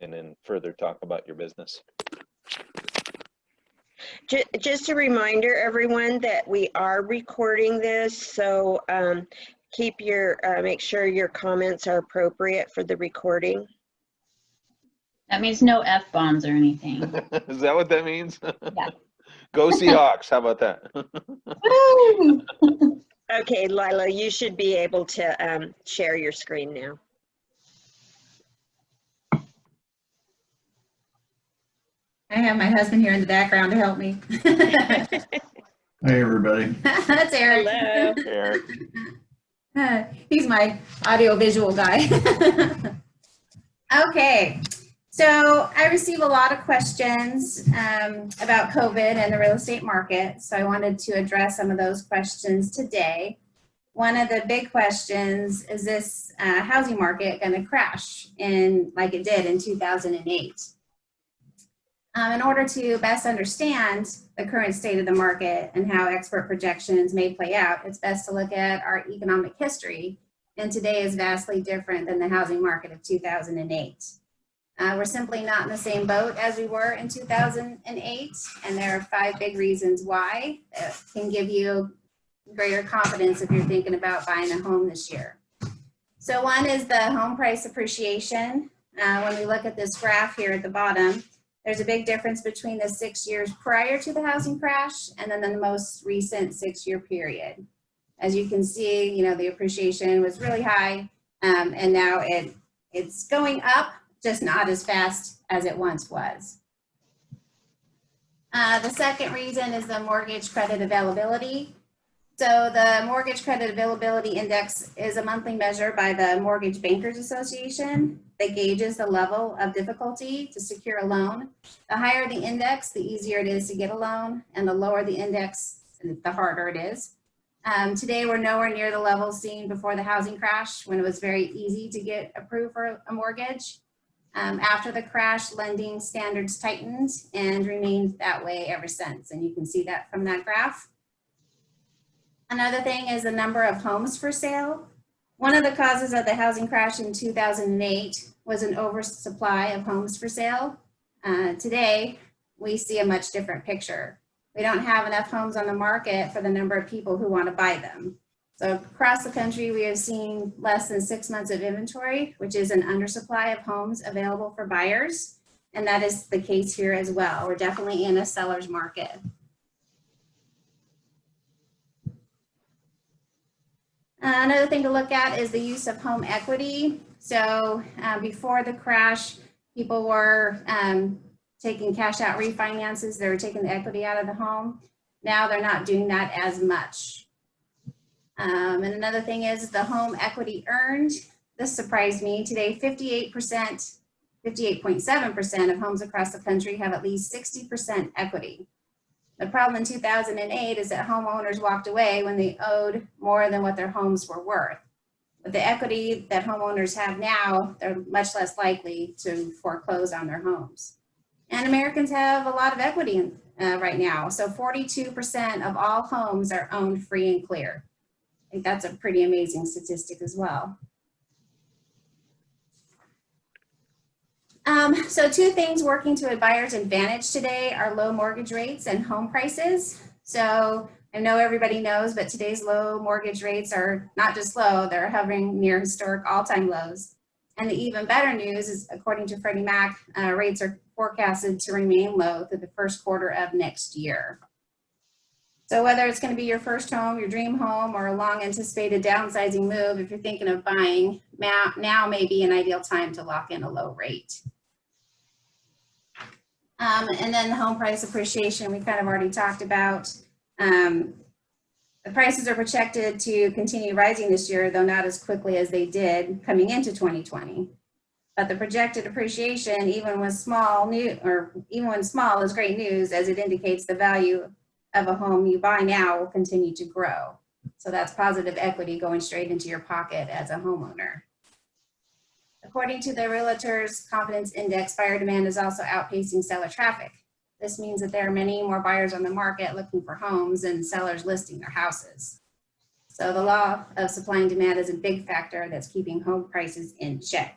and then further talk about your business. Just a reminder, everyone, that we are recording this, so make sure your comments are appropriate for the recording. That means no F-bombs or anything. Is that what that means? Yeah. Go Seahawks. How about that? Woo! Okay, Lila, you should be able to share your screen now. I have my husband here in the background to help me. Hey, everybody. That's Eric. Hello. Eric. He's my audio visual guy. Okay, so I receive a lot of questions about COVID and the real estate market. So I wanted to address some of those questions today. One of the big questions is this housing market going to crash like it did in 2008? In order to best understand the current state of the market and how expert projections may play out, it's best to look at our economic history. And today is vastly different than the housing market of 2008. We're simply not in the same boat as we were in 2008. And there are 5 big reasons why that can give you greater confidence if you're thinking about buying a home this year. So one is the home price appreciation. When we look at this graph here at the bottom, there's a big difference between the 6 years prior to the housing crash and then the most recent 6-year period. As you can see, you know, the appreciation was really high, and now it's going up, just not as fast as it once was. The second reason is the mortgage credit availability. So the Mortgage Credit Availability Index is a monthly measure by the Mortgage Bankers Association that gauges the level of difficulty to secure a loan. The higher the index, the easier it is to get a loan, and the lower the index, the harder it is. Today, we're nowhere near the level seen before the housing crash, when it was very easy to get approved for a mortgage. After the crash, lending standards tightened and remained that way ever since, and you can see that from that graph. Another thing is the number of homes for sale. One of the causes of the housing crash in 2008 was an oversupply of homes for sale. Today, we see a much different picture. We don't have enough homes on the market for the number of people who want to buy them. So across the country, we have seen less than 6 months of inventory, which is an undersupply of homes available for buyers. And that is the case here as well. We're definitely in a seller's market. Another thing to look at is the use of home equity. So before the crash, people were taking cash out refinances. They were taking the equity out of the home. Now they're not doing that as much. And another thing is the home equity earned. This surprised me. Today, 58.7% of homes across the country have at least 60% equity. The problem in 2008 is that homeowners walked away when they owed more than what their homes were worth. With the equity that homeowners have now, they're much less likely to foreclose on their homes. And Americans have a lot of equity right now. So 42% of all homes are owned free and clear. I think that's a pretty amazing statistic as well. So 2 things working to a buyer's advantage today are low mortgage rates and home prices. So I know everybody knows, but today's low mortgage rates are not just low, they're hovering near historic all-time lows. And the even better news is, according to Freddie Mac, rates are forecasted to remain low through the first quarter of next year. So whether it's going to be your first home, your dream home, or a long anticipated downsizing move, if you're thinking of buying, now may be an ideal time to lock in a low rate. And then the home price appreciation we kind of already talked about. The prices are projected to continue rising this year, though not as quickly as they did coming into 2020. But the projected appreciation, even when small, is great news, as it indicates the value of a home you buy now will continue to grow. So that's positive equity going straight into your pocket as a homeowner. According to the Realtors Confidence Index, buyer demand is also outpacing seller traffic. This means that there are many more buyers on the market looking for homes than sellers listing their houses. So the law of supply and demand is a big factor that's keeping home prices in check.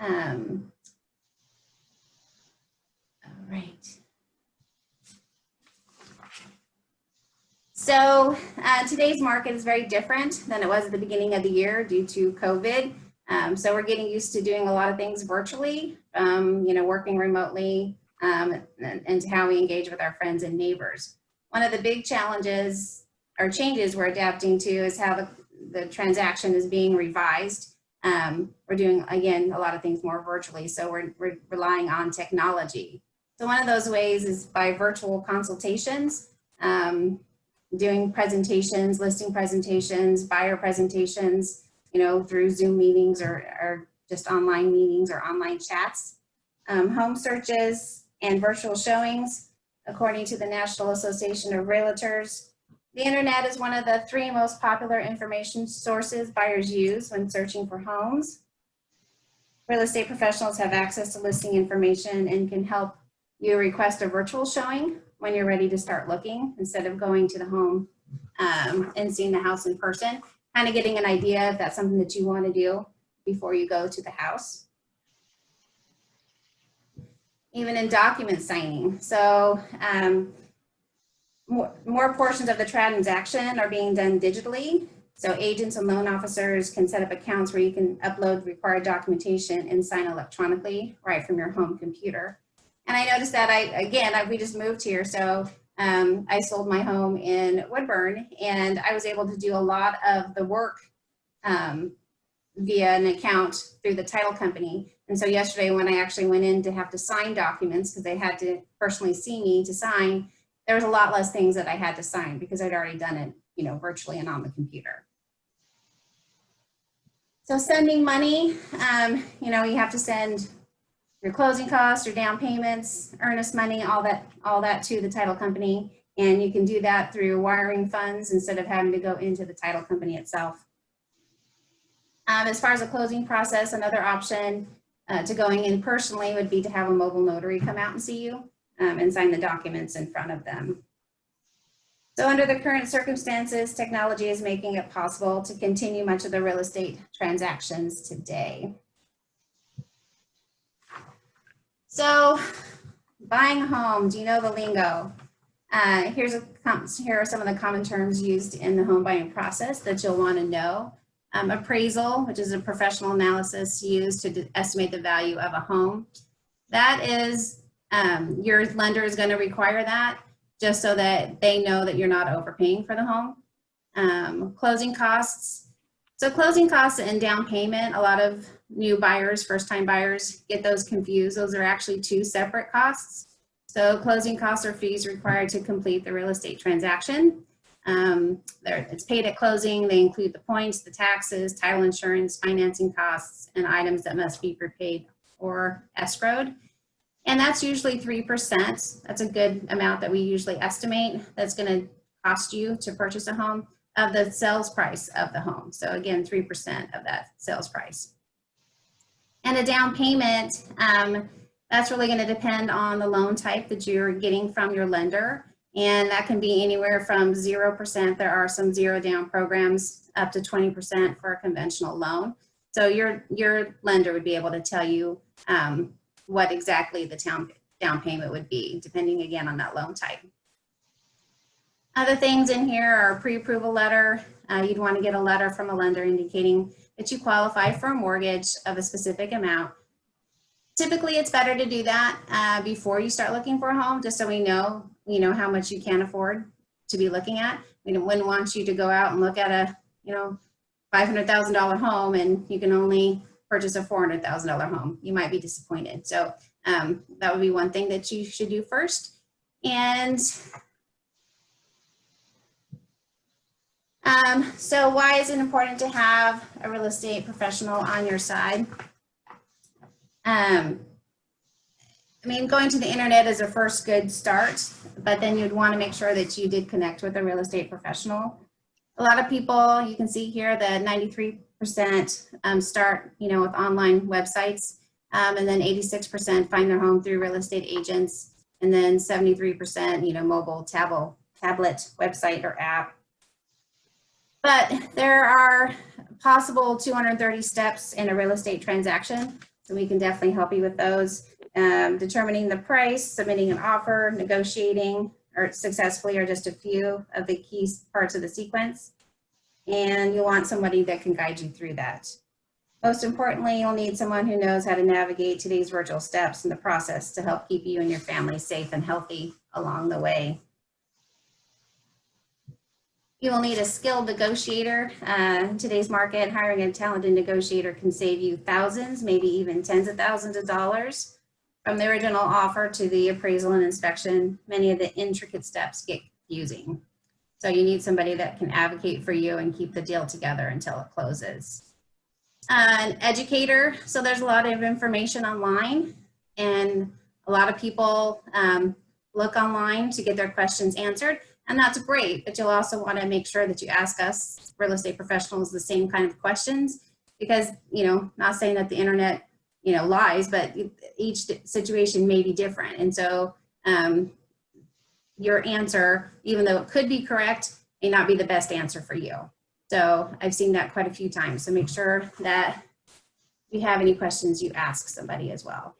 All right. So today's market is very different than it was at the beginning of the year due to COVID. So we're getting used to doing a lot of things virtually, working remotely, and to how we engage with our friends and neighbors. One of the big challenges or changes we're adapting to is how the transaction is being revised. We're doing, again, a lot of things more virtually, so we're relying on technology. So one of those ways is by virtual consultations, doing presentations, listing presentations, buyer presentations, through Zoom meetings or just online meetings or online chats. Home searches and virtual showings, according to the National Association of Realtors. The internet is one of the 3 most popular information sources buyers use when searching for homes. Real estate professionals have access to listing information and can help you request a virtual showing when you're ready to start looking instead of going to the home and seeing the house in person, kind of getting an idea if that's something that you want to do before you go to the house. Even in document signing. So more portions of the transaction are being done digitally. So agents and loan officers can set up accounts where you can upload required documentation and sign electronically right from your home computer. And I noticed that we just moved here, so I sold my home in Woodburn, and I was able to do a lot of the work via an account through the title company. And so yesterday when I actually went in to have to sign documents, because they had to personally see me to sign, there was a lot less things that I had to sign because I'd already done it, virtually and on the computer. So sending money, you have to send your closing costs, your down payments, earnest money, all that to the title company. And you can do that through wiring funds instead of having to go into the title company itself. As far as the closing process, another option to going in personally would be to have a mobile notary come out and see you and sign the documents in front of them. So under the current circumstances, technology is making it possible to continue much of the real estate transactions today. So buying a home, do you know the lingo? Here are some of the common terms used in the home buying process that you'll want to know. Appraisal, which is a professional analysis used to estimate the value of a home. That is, your lender is going to require that just so that they know that you're not overpaying for the home. Closing costs. So closing costs and down payment, a lot of new buyers, first-time buyers get those confused. Those are actually 2 separate costs. So closing costs are fees required to complete the real estate transaction. It's paid at closing. They include the points, the taxes, title insurance, financing costs, and items that must be prepaid or escrowed. And that's usually 3%. That's a good amount that we usually estimate that's going to cost you to purchase a home of the sales price of the home. So again, 3% of that sales price. And a down payment, that's really going to depend on the loan type that you're getting from your lender. And that can be anywhere from 0%. There are some zero down programs up to 20% for a conventional loan. So your lender would be able to tell you what exactly the down payment would be, depending again on that loan type. Other things in here are a pre-approval letter. You'd want to get a letter from a lender indicating that you qualify for a mortgage of a specific amount. Typically, it's better to do that before you start looking for a home, just so we know, how much you can afford to be looking at. We wouldn't want you to go out and look at a, $500,000 home and you can only purchase a $400,000 home. You might be disappointed. So that would be one thing that you should do first. And so why is it important to have a real estate professional on your side? Going to the internet is a first good start, but then you'd want to make sure that you did connect with a real estate professional. A lot of people, you can see here that 93% start, with online websites, and then 86% find their home through real estate agents, and then 73%, mobile, tablet, website, or app. But there are possible 230 steps in a real estate transaction. So we can definitely help you with those. Determining the price, submitting an offer, negotiating or successfully are just a few of the key parts of the sequence. And you want somebody that can guide you through that. Most importantly, you'll need someone who knows how to navigate today's virtual steps in the process to help keep you and your family safe and healthy along the way. You will need a skilled negotiator. In today's market, hiring a talented negotiator can save you thousands, maybe even tens of thousands of dollars. From the original offer to the appraisal and inspection, many of the intricate steps get confusing. So you need somebody that can advocate for you and keep the deal together until it closes. An educator, so there's a lot of information online, and a lot of people look online to get their questions answered. And that's great, but you'll also want to make sure that you ask us real estate professionals the same kind of questions, because, you know, not saying that the internet, you know, lies, but each situation may be different. And so your answer, even though it could be correct, may not be the best answer for you. So I've seen that quite a few times. So make sure that if you have any questions, you ask somebody as well.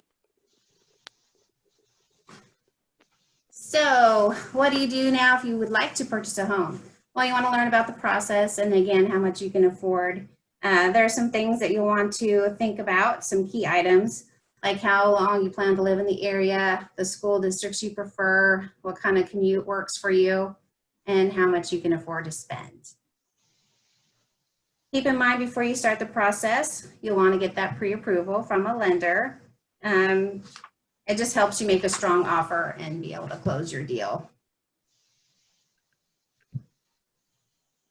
So what do you do now if you would like to purchase a home? Well, you want to learn about the process and again, how much you can afford. There are some things that you'll want to think about, some key items, like how long you plan to live in the area, the school districts you prefer, what kind of commute works for you, and how much you can afford to spend. Keep in mind before you start the process, you'll want to get that pre-approval from a lender. It just helps you make a strong offer and be able to close your deal.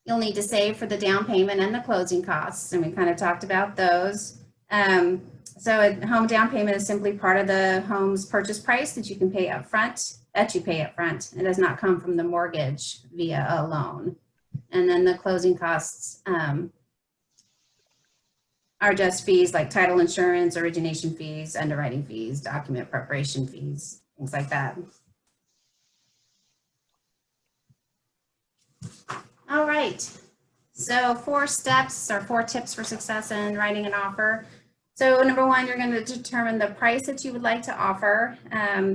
You'll need to save for the down payment and the closing costs, and we kind of talked about those. So a home down payment is simply part of the home's purchase price that you can pay up front, It does not come from the mortgage via a loan. And then the closing costs are just fees like title insurance, origination fees, underwriting fees, document preparation fees, things like that. All right, so 4 steps or 4 tips for success in writing an offer. So number 1, you're going to determine the price that you would like to offer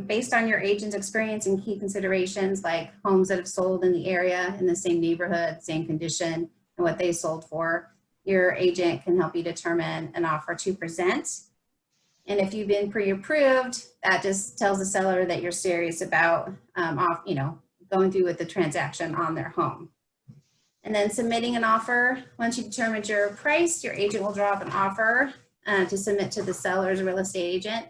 based on your agent's experience and key considerations like homes that have sold in the area, in the same neighborhood, same condition, and what they sold for. Your agent can help you determine an offer to present. And if you've been pre-approved, that just tells the seller that you're serious about going through with the transaction on their home. And then submitting an offer. Once you determined your price, your agent will draw up an offer to submit to the seller's real estate agent.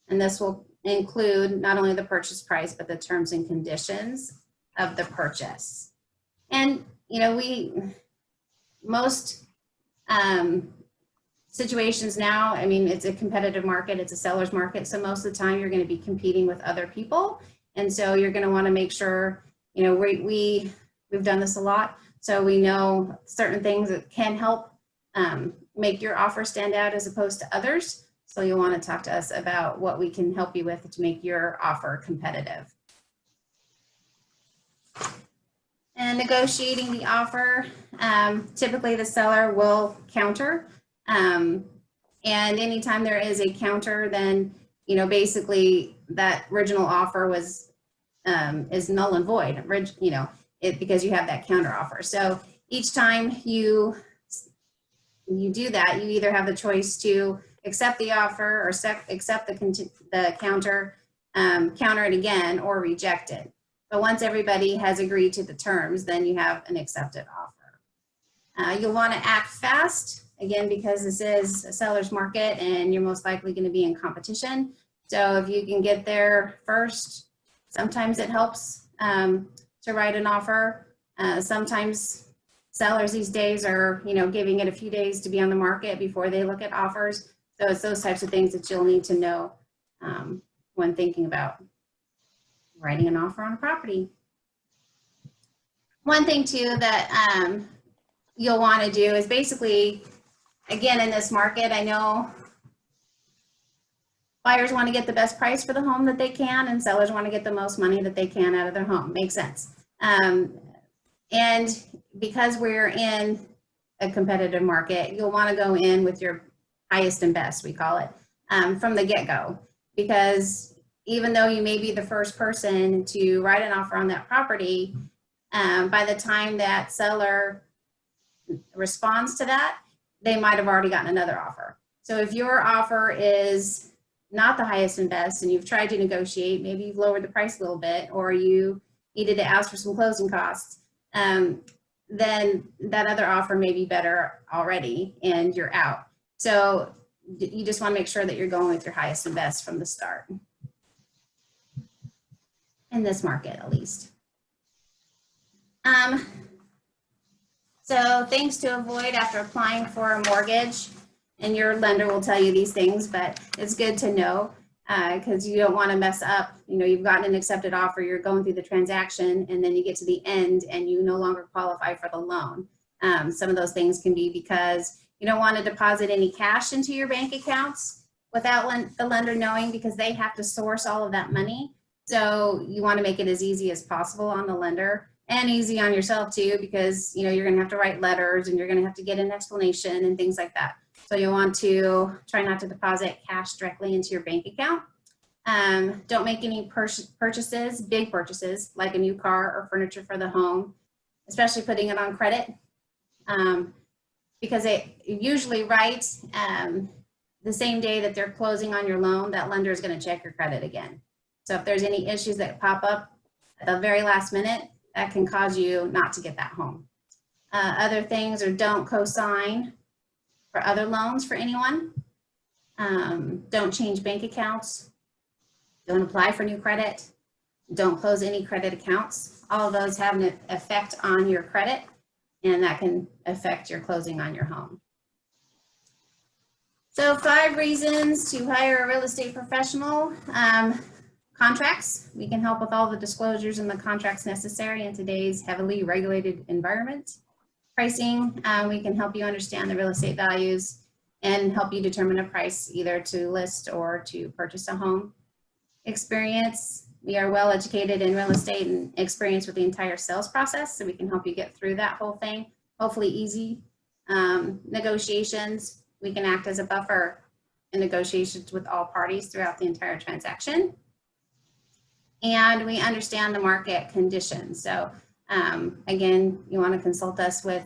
And this will include not only the purchase price, but the terms and conditions of the purchase. And, you know, most situations now, I mean, it's a competitive market, it's a seller's market. So most of the time you're going to be competing with other people. And so you're going to want to make sure, you know, we've done this a lot. So we know certain things that can help make your offer stand out as opposed to others. So you'll want to talk to us about what we can help you with to make your offer competitive. And negotiating the offer, typically the seller will counter. And anytime there is a counter, then, you know, basically that original offer is null and void, because you have that counter offer. So each time you do that, you either have the choice to accept the offer or accept the counter, counter it again, or reject it. But once everybody has agreed to the terms, then you have an accepted offer. You'll want to act fast, again, because this is a seller's market and you're most likely going to be in competition. So if you can get there first, sometimes it helps to write an offer. Sometimes sellers these days are, you know, giving it a few days to be on the market before they look at offers. So it's those types of things that you'll need to know when thinking about writing an offer on a property. One thing too that you'll want to do is basically, again, in this market, I know buyers want to get the best price for the home that they can, and sellers want to get the most money that they can out of their home. Makes sense. And because we're in a competitive market, you'll want to go in with your highest and best, we call it. from the get-go. Because even though you may be the first person to write an offer on that property, by the time that seller responds to that, they might have already gotten another offer. So if your offer is not the highest and best and you've tried to negotiate, maybe you've lowered the price a little bit, or you needed to ask for some closing costs, then that other offer may be better already and you're out. So you just want to make sure that you're going with your highest and best from the start. In this market, at least. So things to avoid after applying for a mortgage, and your lender will tell you these things, but it's good to know because you don't want to mess up. You know, you've gotten an accepted offer, you're going through the transaction, and then you get to the end and you no longer qualify for the loan. Some of those things can be because you don't want to deposit any cash into your bank accounts without the lender knowing, because they have to source all of that money. So you want to make it as easy as possible on the lender and easy on yourself too, because you know you're going to have to write letters and you're going to have to get an explanation and things like that. So you'll want to try not to deposit cash directly into your bank account. Don't make any purchases, big purchases, like a new car or furniture for the home, especially putting it on credit, because it usually writes the same day that they're closing on your loan, that lender is going to check your credit again. So if there's any issues that pop up at the very last minute, that can cause you not to get that home. Other things are don't co-sign for other loans for anyone. Don't change bank accounts. Don't apply for new credit. Don't close any credit accounts. All of those have an effect on your credit, and that can affect your closing on your home. So 5 reasons to hire a real estate professional. Contracts, we can help with all the disclosures and the contracts necessary in today's heavily regulated environment. Pricing, we can help you understand the real estate values and help you determine a price either to list or to purchase a home. Experience, we are well educated in real estate and experienced with the entire sales process, so we can help you get through that whole thing, hopefully easy. Negotiations, we can act as a buffer in negotiations with all parties throughout the entire transaction. And we understand the market conditions. So again, you want to consult us with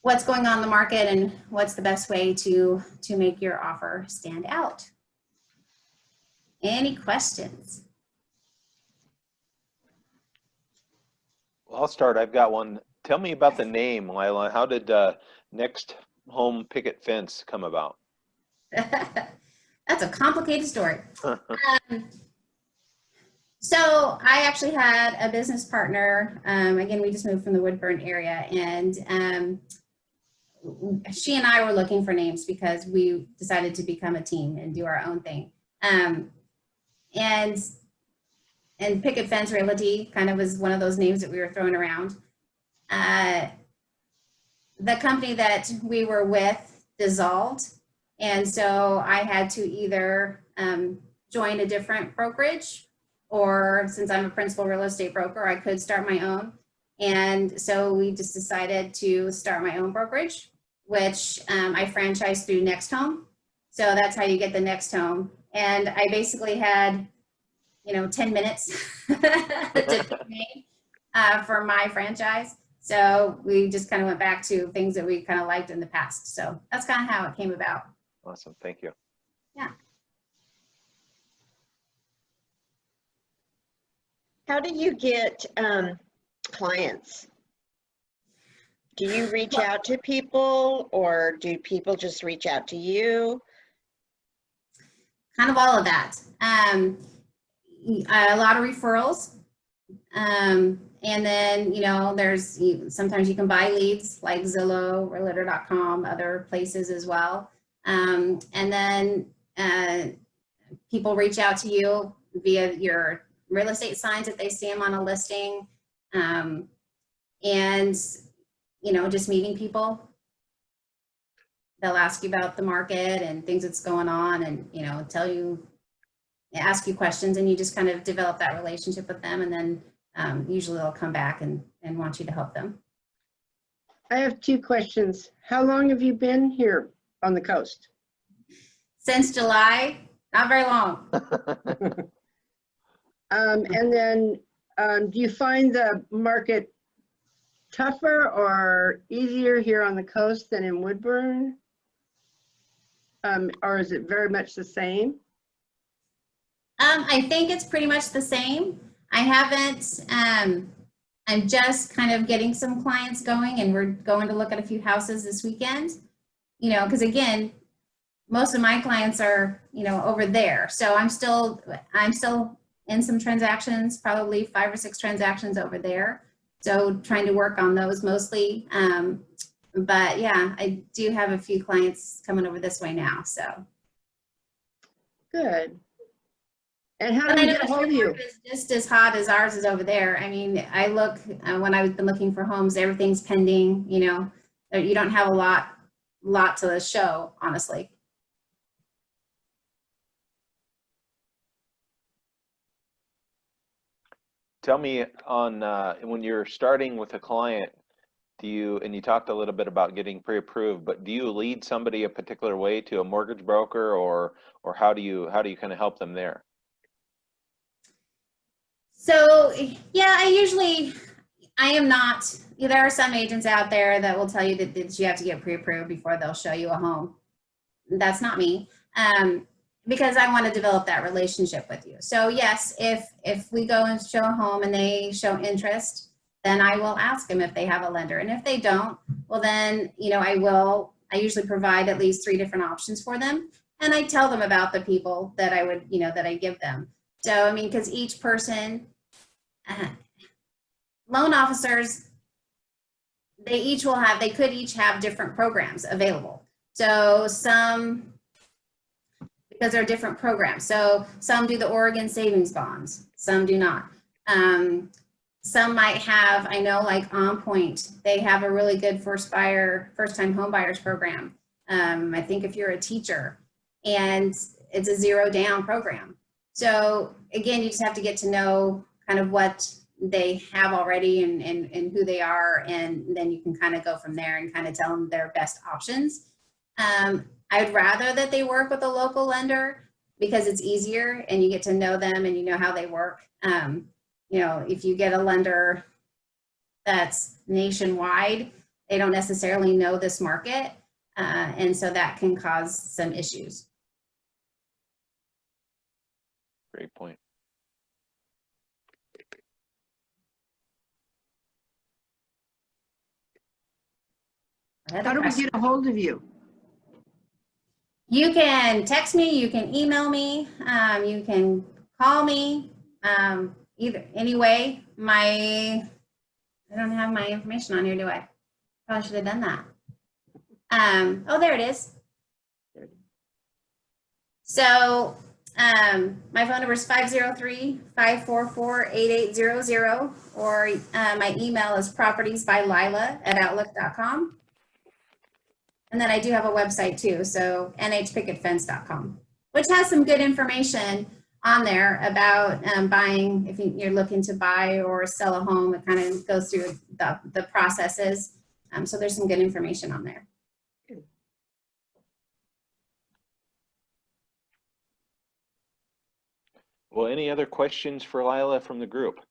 what's going on in the market and what's the best way to make your offer stand out. Any questions? Well, I'll start. I've got one. Tell me about the name, Lila. How did Next Home Picket Fence come about? That's a complicated story. So I actually had a business partner. Again, we just moved from the Woodburn area, and she and I were looking for names because we decided to become a team and do our own thing. And Picket Fence Realty kind of was one of those names that we were throwing around. The company that we were with dissolved, and so I had to either join a different brokerage, or since I'm a principal real estate broker, I could start my own. And so we just decided to start my own brokerage, which I franchised through Next Home. So that's how you get the Next Home. And I basically had, 10 minutes to make for my franchise. So we just kind of went back to things that we kind of liked in the past. So that's kind of how it came about. Awesome. Thank you. Yeah. How do you get clients? Do you reach out to people, or do people just reach out to you? Kind of all of that. A lot of referrals. And then, there's sometimes you can buy leads like Zillow, Realtor.com, other places as well. And then people reach out to you via your real estate signs if they see them on a listing. And, just meeting people. They'll ask you about the market and things that's going on, and, ask you questions, and you just kind of develop that relationship with them. And then usually they'll come back and want you to help them. I have 2 questions. How long have you been here on the coast? Since July, not very long. And then, do you find the market tougher or easier here on the coast than in Woodburn? Or is it very much the same? I think it's pretty much the same. I haven't, I'm just kind of getting some clients going, and we're going to look at a few houses this weekend. You know, because again, most of my clients are, you know, over there. So I'm still in some transactions, probably 5 or 6 transactions over there. So trying to work on those mostly. But yeah, I do have a few clients coming over this way now, so. Good. And how And do I we know get a that hold your of you? market is just as hot as ours is over there. I mean, I look, when I've been looking for homes, everything's pending, you know, you don't have a lot to show, honestly. Tell me on when you're starting with a client, do you, and you talked a little bit about getting pre-approved, but do you lead somebody a particular way to a mortgage broker, or how do you kind of help them there? So yeah, I am not, there are some agents out there that will tell you that you have to get pre-approved before they'll show you a home. That's not me, because I want to develop that relationship with you. So yes, if we go and show a home and they show interest, then I will ask them if they have a lender. And if they don't, well then, you know, I usually provide at least 3 different options for them. And I tell them about the people that I would, you know, that I give them. So, I mean, because each person, loan officers, they could each have different programs available. So because there are different programs. So some do the Oregon Savings Bonds, some do not. Some might have, I know like On Point, they have a really good first-time home buyers program. I think if you're a teacher, and it's a 0 down program. So again, you just have to get to know kind of what they have already and who they are, and then you can kind of go from there and kind of tell them their best options. I'd rather that they work with a local lender because it's easier and you get to know them and you know how they work. You know, if you get a lender that's nationwide, they don't necessarily know this market. And so that can cause some issues. Great point. How do we get a hold of you? You can text me, you can email me, you can call me, anyway. I don't have my information on here, do I? Probably should have done that. Oh, there it is. So my phone number is 503-544-8800, or my email is propertiesbylila@outlook.com. And then I do have a website too, so nhpicketfence.com, which has some good information on there about buying. If you're looking to buy or sell a home, it kind of goes through the processes. So there's some good information on there. Well, any other questions for Lila from the group?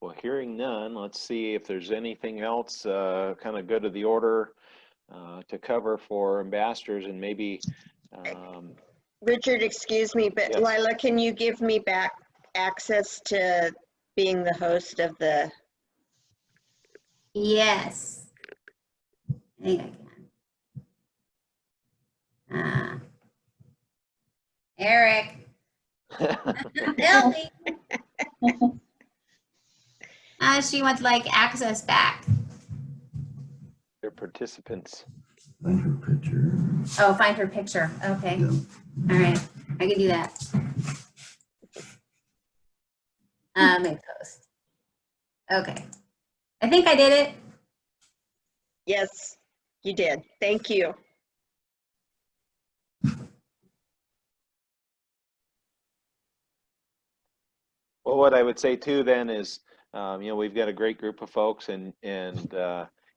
Well, hearing none, let's see if there's anything else kind of good to the order to cover for ambassadors, and maybe Richard, excuse me, but Yes. Lila, can you give me back access to being the host of the? Yes. I think I can. Eric. Help me. She wants like access back. their participants. Find her picture. Oh, find her picture. Okay. Yeah. All right. I can do that. Make post. Okay. I think I did it. Yes, you did. Thank you. Well, what I would say too then is, you know, we've got a great group of folks, and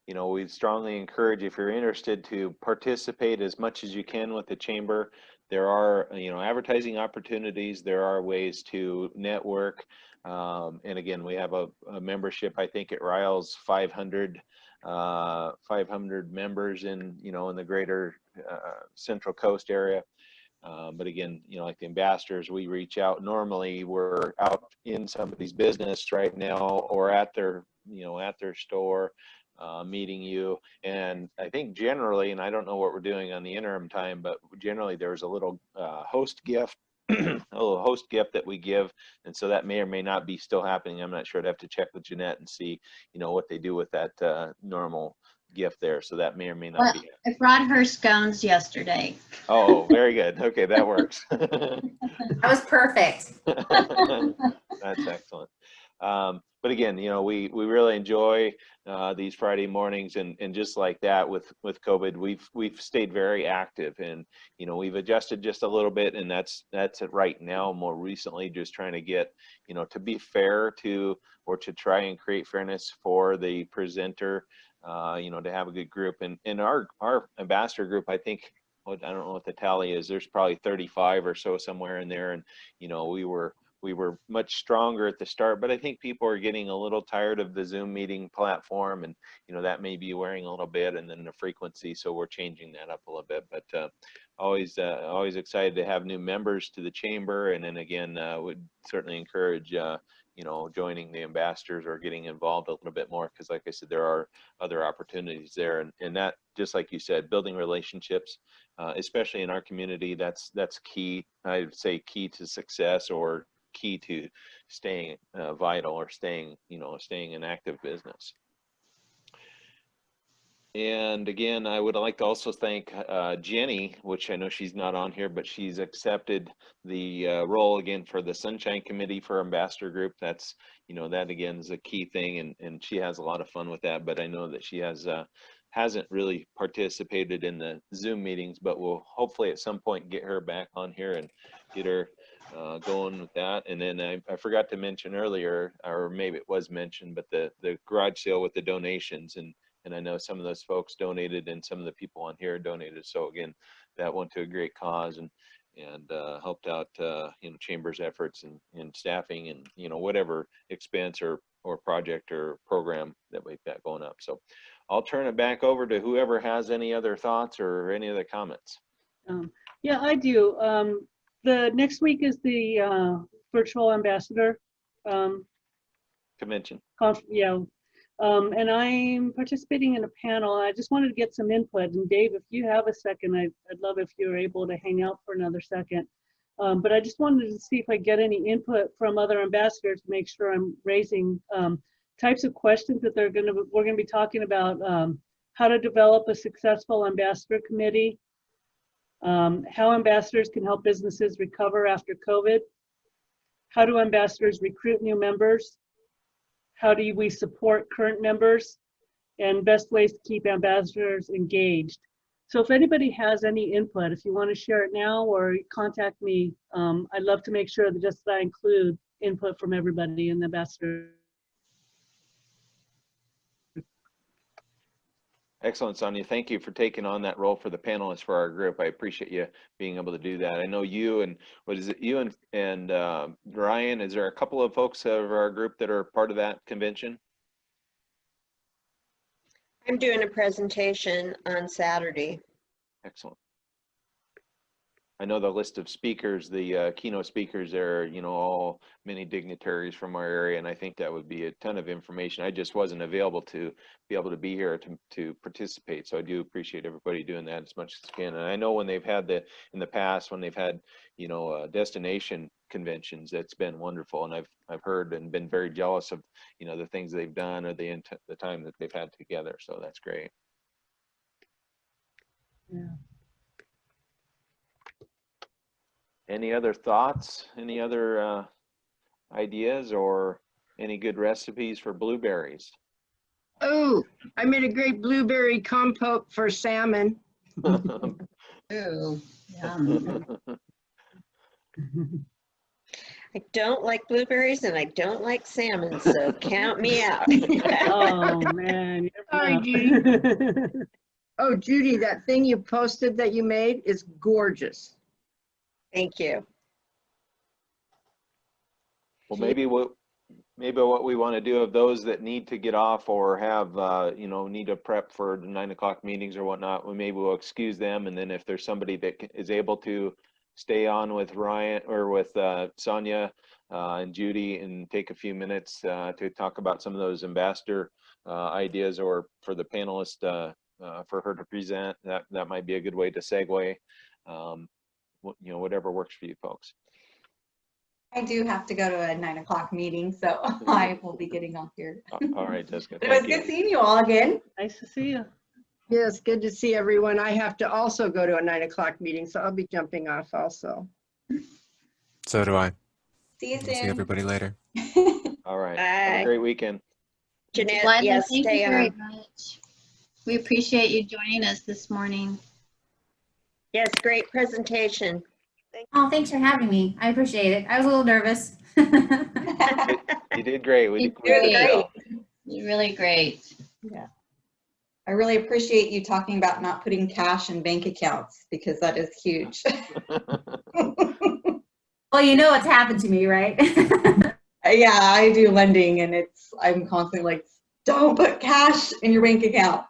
you know, we strongly encourage, if you're interested, to participate as much as you can with the chamber. There are, you know, advertising opportunities. There are ways to network. And again, we have a membership, I think at Riles, 500 members in, you know, in the greater Central Coast area. But again, you know, like the ambassadors, we reach out. Normally we're out in somebody's business right now, or at their, you know, at their store, meeting you. And I think generally, and I don't know what we're doing on the interim time, but generally there's a little host gift, a little host gift that we give. And so that may or may not be still happening. I'm not sure. I'd have to check with Jeanette and see, you know, what they do with that normal gift there. So that may or may not Well, be. I brought her scones yesterday. Oh, very good. Okay, that works. That was perfect. That's excellent. But again, you know, we really enjoy these Friday mornings, and just like that with COVID, we've stayed very active, and you know, we've adjusted just a little bit, and that's it right now. More recently, just trying to get, you know, to be fair to, or to try and create fairness for the presenter, you know, to have a good group. And in our ambassador group, I think, I don't know what the tally is, there's probably 35 or so somewhere in there. And you know, we were much stronger at the start, but I think people are getting a little tired of the Zoom meeting platform, and you know, that may be wearing a little bit, and then the frequency, so we're changing that up a little bit. But always excited to have new members to the chamber, and then again, would certainly encourage you know, joining the ambassadors or getting involved a little bit more, because like I said, there are other opportunities there, and that, just like you said, building relationships, especially in our community, that's key. I'd say key to success, or key to staying vital, or staying, you know, staying in active business. And again, I would like to also thank Jenny, which I know she's not on here, but she's accepted the role again for the Sunshine Committee for Ambassador Group. That's, you know, that again is a key thing, and she has a lot of fun with that. But I know that she hasn't really participated in the Zoom meetings, but we'll hopefully at some point get her back on here and get her going with that. And then I forgot to mention earlier, or maybe it was mentioned, but the garage sale with the donations, and I know some of those folks donated, and some of the people on here donated. So again, that went to a great cause, and helped out, you know, chamber's efforts and staffing, and you know, whatever expense or project or program that we've got going up. So I'll turn it back over to whoever has any other thoughts or any other comments. Yeah, I do. The next week is the virtual ambassador Convention. yeah. And I'm participating in a panel. I just wanted to get some input. And Dave, if you have a second, I'd love if you're able to hang out for another second. But I just wanted to see if I get any input from other ambassadors to make sure I'm raising types of questions that we're gonna be talking about. How to develop a successful ambassador committee, how ambassadors can help businesses recover after COVID, how do ambassadors recruit new members, how do we support current members, and best ways to keep ambassadors engaged. So if anybody has any input, if you want to share it now or contact me, I'd love to make sure that I include input from everybody in the ambassador. Excellent, Sonia. Thank you for taking on that role for the panelists for our group. I appreciate you being able to do that. I know you and, what is it, you and Ryan, is there a couple of folks of our group that are part of that convention? I'm doing a presentation on Saturday. Excellent. I know the list of speakers, the keynote speakers there, you know, all many dignitaries from our area, and I think that would be a ton of information. I just wasn't available to be able to be here to participate, so I do appreciate everybody doing that as much as can. And I know when they've had in the past, when they've had, you know, destination conventions, it's been wonderful, and I've heard and been very jealous of, you know, the things they've done or the time that they've had together. So that's great. Yeah. Any other thoughts? Any other ideas, or any good recipes for blueberries? Oh, I made a great blueberry compote for salmon. Ooh. Yum. I don't like blueberries and I don't like salmon, so count me out. Oh, man. you're Sorry, rough. Judy. Oh, Judy, that thing you posted that you made is gorgeous. Thank you. Well, maybe what we want to do of those that need to get off or have, need to prep for the 9 o'clock meetings or whatnot, we'll excuse them. And then if there's somebody that is able to stay on with Ryan or with Sonia and Judy and take a few minutes to talk about some of those ambassador ideas, or for the panelist for her to present, that might be a good way to segue. Whatever works for you folks. I do have to go to a 9 o'clock meeting, so I will be getting off here. All right, Jessica. But it was Thank you. good seeing you all again. Nice to see you. Yes, good to see everyone. I have to also go to a 9 o'clock meeting, so I'll be jumping off also. So do I. See you We'll see soon. everybody later. All right. Have Bye. a great weekend. Jeanette, Gladly, yes, thank stay you very on. much. We appreciate you joining us this morning. Yes, great presentation. Oh, thanks for having me. I appreciate it. I was a little nervous. You did great. We You we did did well. You're really great. I really appreciate you talking about not putting cash in bank accounts, because that is huge. Well, you know what's happened to me, right? Yeah, I do lending, and I'm constantly like, don't put cash in your bank account.